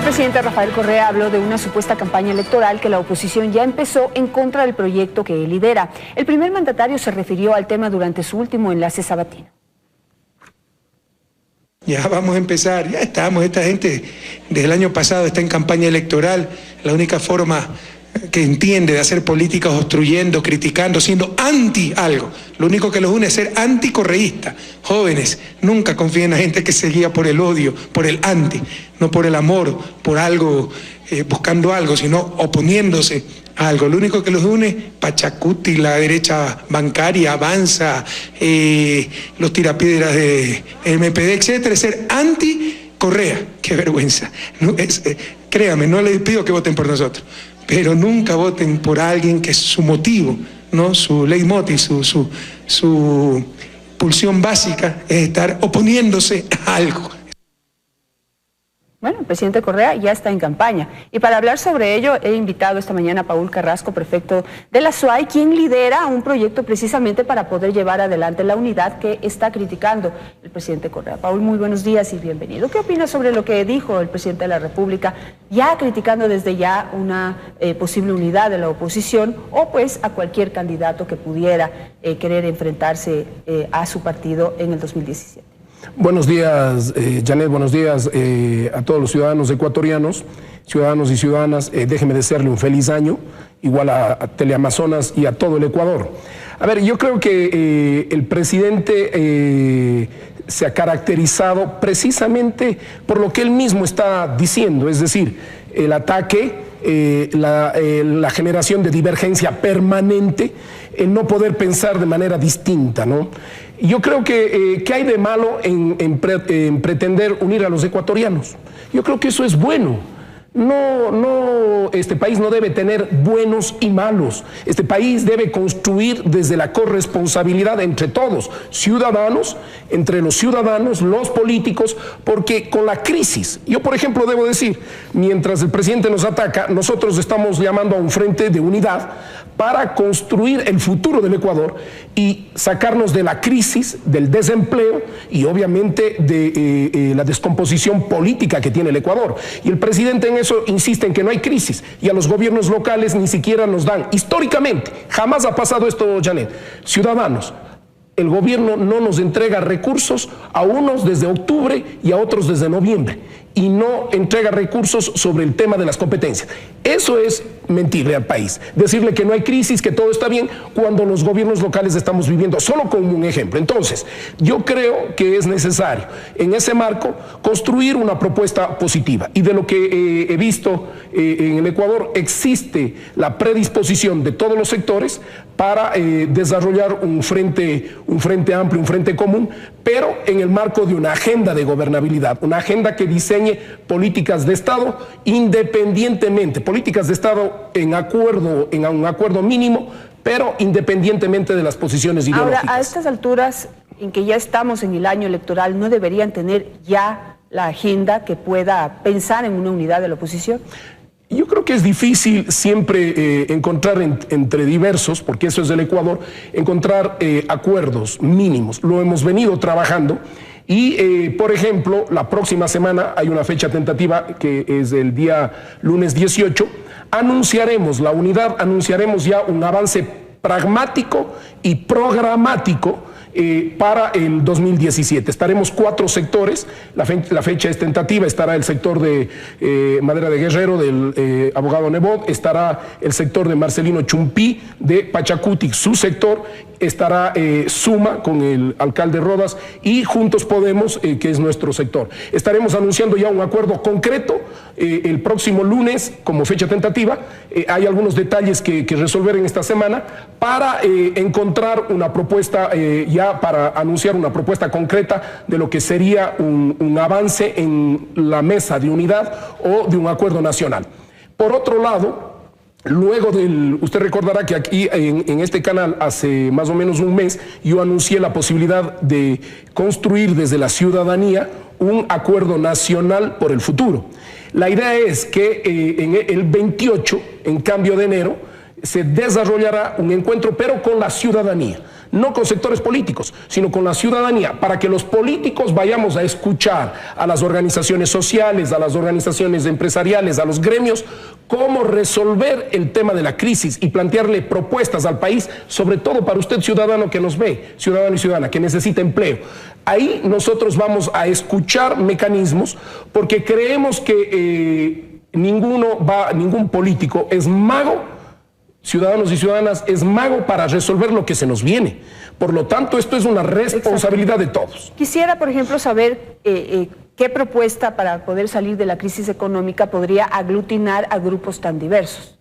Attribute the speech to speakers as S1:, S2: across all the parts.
S1: presidente Rafael Correa habló de una supuesta campaña electoral que la oposición ya empezó en contra del proyecto que él lidera. El primer mandatario se refirió al tema durante su último enlace sabatino.
S2: Ya vamos a empezar, ya estamos, esta gente desde el año pasado está en campaña electoral. La única forma que entiende de hacer política obstruyendo, criticando, siendo anti algo. Lo único que los une es ser anticorreísta. Jóvenes, nunca confíen en la gente que se guía por el odio, por el anti, no por el amor, por algo, buscando algo, sino oponiéndose a algo. Lo único que los une, Pachacuti, la derecha bancaria, Avanza, los tirapiedras de MPD, etcétera, es ser anti-Correa. Qué vergüenza. No, créame, no les pido que voten por nosotros, pero nunca voten por alguien que es su motivo, ¿no? Su leitmotiv, su pulsión básica es estar oponiéndose a algo.
S1: Bueno, el presidente Correa ya está en campaña. Y para hablar sobre ello, he invitado esta mañana a Paul Carrasco, prefecto de la SUAY, quien lidera un proyecto precisamente para poder llevar adelante la unidad que está criticando el presidente Correa. Paul, muy buenos días y bienvenido. ¿Qué opinas sobre lo que dijo el presidente de la República, ya criticando desde ya una posible unidad de la oposición o pues a cualquier candidato que pudiera querer enfrentarse a su partido en el 2017?
S3: Buenos días, Janet, buenos días a todos los ciudadanos ecuatorianos, ciudadanos y ciudadanas. Déjeme desearle un feliz año, igual a Teleamazonas y a todo el Ecuador. A ver, yo creo que el presidente se ha caracterizado precisamente por lo que él mismo está diciendo, es decir, el ataque, la generación de divergencia permanente, el no poder pensar de manera distinta, ¿no? Yo creo que ¿qué hay de malo en pretender unir a los ecuatorianos? Yo creo que eso es bueno. Este país no debe tener buenos y malos. Este país debe construir desde la corresponsabilidad entre todos, ciudadanos, entre los ciudadanos, los políticos, porque con la crisis, yo por ejemplo debo decir, mientras el presidente nos ataca, nosotros estamos llamando a un frente de unidad para construir el futuro del Ecuador y sacarnos de la crisis, del desempleo y obviamente de la descomposición política que tiene el Ecuador. Y el presidente en eso insiste en que no hay crisis y a los gobiernos locales ni siquiera nos dan. Históricamente, jamás ha pasado esto, Janet. Ciudadanos, el gobierno no nos entrega recursos a unos desde octubre y a otros desde noviembre y no entrega recursos sobre el tema de las competencias. Eso es mentirle al país, decirle que no hay crisis, que todo está bien, cuando los gobiernos locales estamos viviendo, solo como un ejemplo. Entonces, yo creo que es necesario, en ese marco, construir una propuesta positiva. Y de lo que he visto en el Ecuador, existe la predisposición de todos los sectores para desarrollar un frente amplio, un frente común, pero en el marco de una agenda de gobernabilidad, una agenda que diseñe políticas de Estado independientemente, políticas de Estado en un acuerdo mínimo, pero independientemente de las posiciones ideológicas.
S1: Ahora, a estas alturas, en que ya estamos en el año electoral, ¿no deberían tener ya la agenda que pueda pensar en una unidad de la oposición?
S3: Yo creo que es difícil siempre encontrar entre diversos, porque eso es del Ecuador, encontrar acuerdos mínimos. Lo hemos venido trabajando y, por ejemplo, la próxima semana hay una fecha tentativa que es el día lunes 18, anunciaremos la unidad, anunciaremos ya un avance pragmático y programático para el 2017. Estaremos 4 sectores, la fecha es tentativa, estará el sector de Madera de Guerrero, del abogado Nebot, estará el sector de Marcelino Chumpí, de Pachacuti, su sector, estará Suma con el alcalde Rodas y Juntos Podemos, que es nuestro sector. Estaremos anunciando ya un acuerdo concreto el próximo lunes como fecha tentativa. Hay algunos detalles que resolver en esta semana para encontrar una propuesta para anunciar una propuesta concreta de lo que sería un avance en la mesa de unidad o de un acuerdo nacional. Por otro lado, luego usted recordará que aquí en este canal hace más o menos un mes yo anuncié la posibilidad de construir desde la ciudadanía un acuerdo nacional por el futuro. La idea es que en el 28, en cambio de enero, se desarrollará un encuentro, pero con la ciudadanía. no con sectores políticos, sino con la ciudadanía, para que los políticos vayamos a escuchar a las organizaciones sociales, a las organizaciones empresariales, a los gremios, cómo resolver el tema de la crisis y plantearle propuestas al país, sobre todo para usted, ciudadano que nos ve, ciudadano y ciudadana, que necesita empleo. Ahí nosotros vamos a escuchar mecanismos, porque creemos que ningún político es mago, ciudadanos y ciudadanas, es mago para resolver lo que se nos viene. Por lo tanto, esto es una responsabilidad de todos.
S1: Quisiera, por ejemplo, saber qué propuesta para poder salir de la crisis económica podría aglutinar a grupos tan diversos.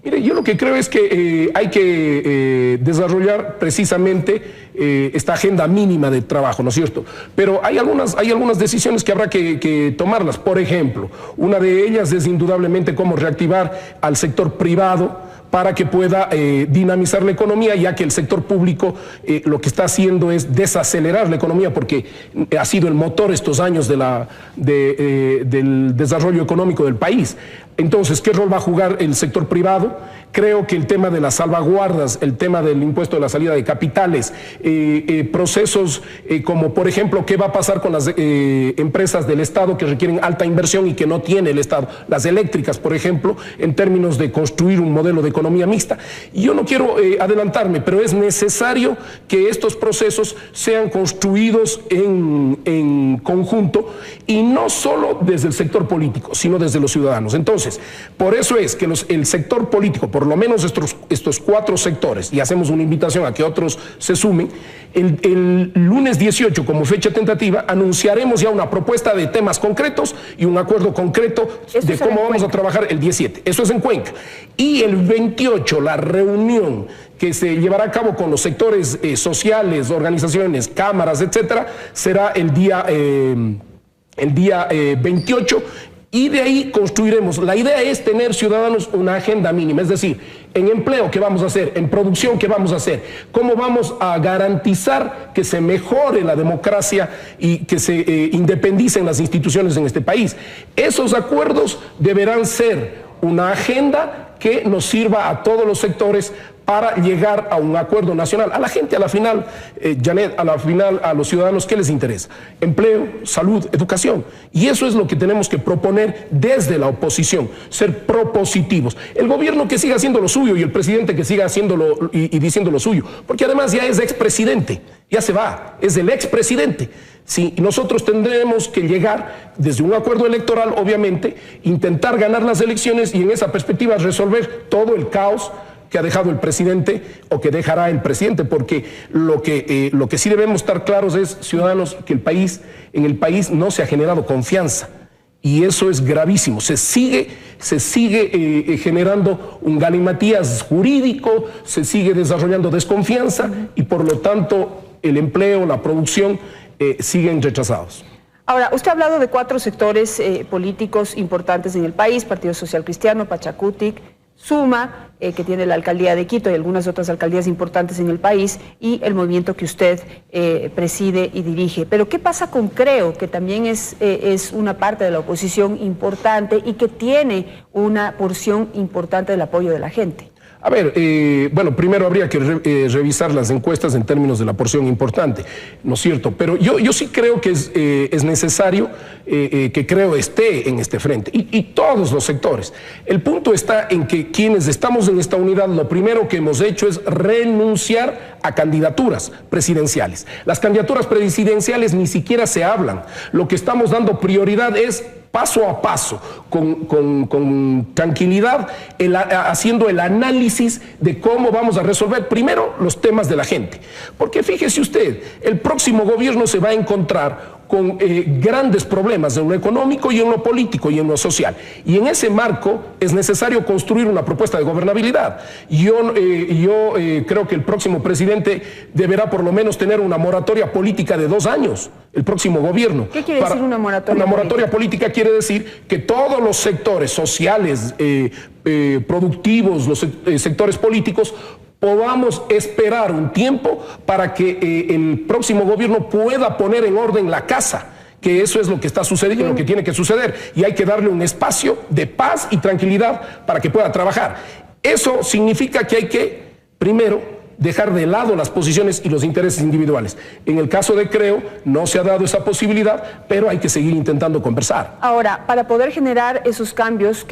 S3: Mire, yo lo que creo es que hay que desarrollar precisamente esta agenda mínima de trabajo, ¿no es cierto? Pero hay algunas decisiones que habrá que tomarlas. Por ejemplo, una de ellas es indudablemente cómo reactivar al sector privado para que pueda dinamizar la economía, ya que el sector público lo que está haciendo es desacelerar la economía, porque ha sido el motor estos años del desarrollo económico del país. Entonces, ¿qué rol va a jugar el sector privado? Creo que el tema de las salvaguardas, el tema del impuesto de la salida de capitales, procesos como, por ejemplo, qué va a pasar con las empresas del Estado que requieren alta inversión y que no tiene el Estado, las eléctricas, por ejemplo, en términos de construir un modelo de economía mixta. Y yo no quiero adelantarme, pero es necesario que estos procesos sean construidos en conjunto y no solo desde el sector político, sino desde los ciudadanos. Entonces, por eso es que el sector político, por lo menos estos 4 sectores, y hacemos una invitación a que otros se sumen, el lunes 18 como fecha tentativa anunciaremos ya una propuesta de temas concretos y un acuerdo concreto de cómo vamos a trabajar el 17. Eso es en Cuenca. Y el 28 la reunión que se llevará a cabo con los sectores sociales, organizaciones, cámaras, etcétera, será el día 28. Y de ahí construiremos. La idea es tener, ciudadanos, una agenda mínima, es decir, en empleo, ¿qué vamos a hacer? En producción, ¿qué vamos a hacer? ¿Cómo vamos a garantizar que se mejore la democracia y que se independicen las instituciones en este país? Esos acuerdos deberán ser una agenda que nos sirva a todos los sectores para llegar a un acuerdo nacional. A la gente, a la final, Janet, a la final, a los ciudadanos, ¿qué les interesa? Empleo, salud, educación. Y eso es lo que tenemos que proponer desde la oposición, ser propositivos. El gobierno que siga haciendo lo suyo y el presidente que siga haciéndolo y diciendo lo suyo, porque además ya es expresidente, ya se va, es el expresidente. Sí, nosotros tendremos que llegar desde un acuerdo electoral, obviamente, intentar ganar las elecciones y en esa perspectiva resolver todo el caos que ha dejado el presidente o que dejará el presidente, porque lo que sí debemos estar claros es, ciudadanos, que en el país no se ha generado confianza y eso es gravísimo. Se sigue generando un galimatías jurídico, se sigue desarrollando desconfianza y por lo tanto el empleo, la producción siguen retrasados.
S1: Ahora, usted ha hablado de 4 sectores políticos importantes en el país: Partido Social Cristiano, Pachacutic, Suma, que tiene la alcaldía de Quito y algunas otras alcaldías importantes en el país, y el movimiento que usted preside y dirige. Pero ¿qué pasa con Creo, que también es una parte de la oposición importante y que tiene una porción importante del apoyo de la gente?
S3: A ver, bueno, primero habría que revisar las encuestas en términos de la porción importante, ¿no es cierto? Pero yo sí creo que es necesario que Creo esté en este frente y todos los sectores. El punto está en que quienes estamos en esta unidad, lo primero que hemos hecho es renunciar a candidaturas presidenciales. Las candidaturas presidenciales ni siquiera se hablan. Lo que estamos dando prioridad es paso a paso, con tranquilidad, haciendo el análisis de cómo vamos a resolver primero los temas de la gente. Porque fíjese usted, el próximo gobierno se va a encontrar con grandes problemas en lo económico y en lo político y en lo social. Y en ese marco es necesario construir una propuesta de gobernabilidad. Yo creo que el próximo presidente deberá por lo menos tener una moratoria política de 2 años, el próximo gobierno.
S1: ¿Qué quiere decir una moratoria política? Una
S3: moratoria política quiere decir que todos los sectores sociales, productivos, los sectores políticos, podamos esperar un tiempo para que el próximo gobierno pueda poner en orden la casa, que eso es lo que está sucediendo, lo que tiene que suceder, y hay que darle un espacio de paz y tranquilidad para que pueda trabajar. Eso significa que hay que, primero, dejar de lado las posiciones y los intereses individuales. En el caso de Creo, no se ha dado esa posibilidad, pero hay que seguir intentando conversar.
S1: Ahora, para poder generar esos cambios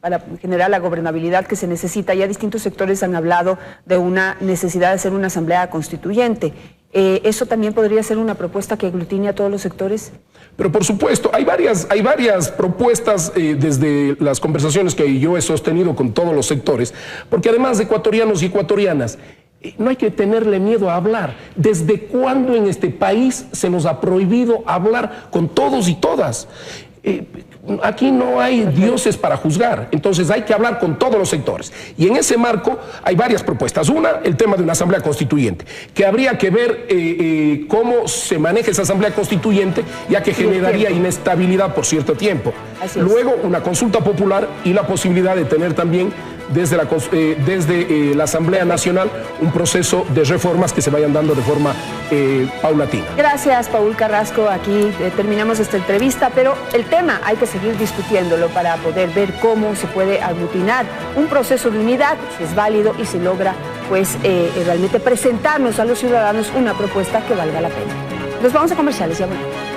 S1: para generar la gobernabilidad que se necesita, ya distintos sectores han hablado de una necesidad de hacer una asamblea constituyente. ¿Eso también podría ser una propuesta que aglutine a todos los sectores?
S3: Pero por supuesto, hay varias propuestas desde las conversaciones que yo he sostenido con todos los sectores, porque además de ecuatorianos y ecuatorianas, no hay que tenerle miedo a hablar. ¿Desde cuándo en este país se nos ha prohibido hablar con todos y todas? Aquí no hay dioses para juzgar, entonces hay que hablar con todos los sectores. Y en ese marco hay varias propuestas. Una, el tema de una asamblea constituyente, que habría que ver cómo se maneja esa asamblea constituyente, ya que generaría inestabilidad por cierto tiempo. Luego, una consulta popular y la posibilidad de tener también desde la Asamblea Nacional un proceso de reformas que se vayan dando de forma paulatina.
S1: Gracias, Paul Carrasco. Aquí terminamos esta entrevista, pero el tema hay que seguir discutiéndolo para poder ver cómo se puede aglutinar un proceso de unidad, si es válido y si logra pues realmente presentarnos a los ciudadanos una propuesta que valga la pena. Nos vamos a comerciales, ya volvemos.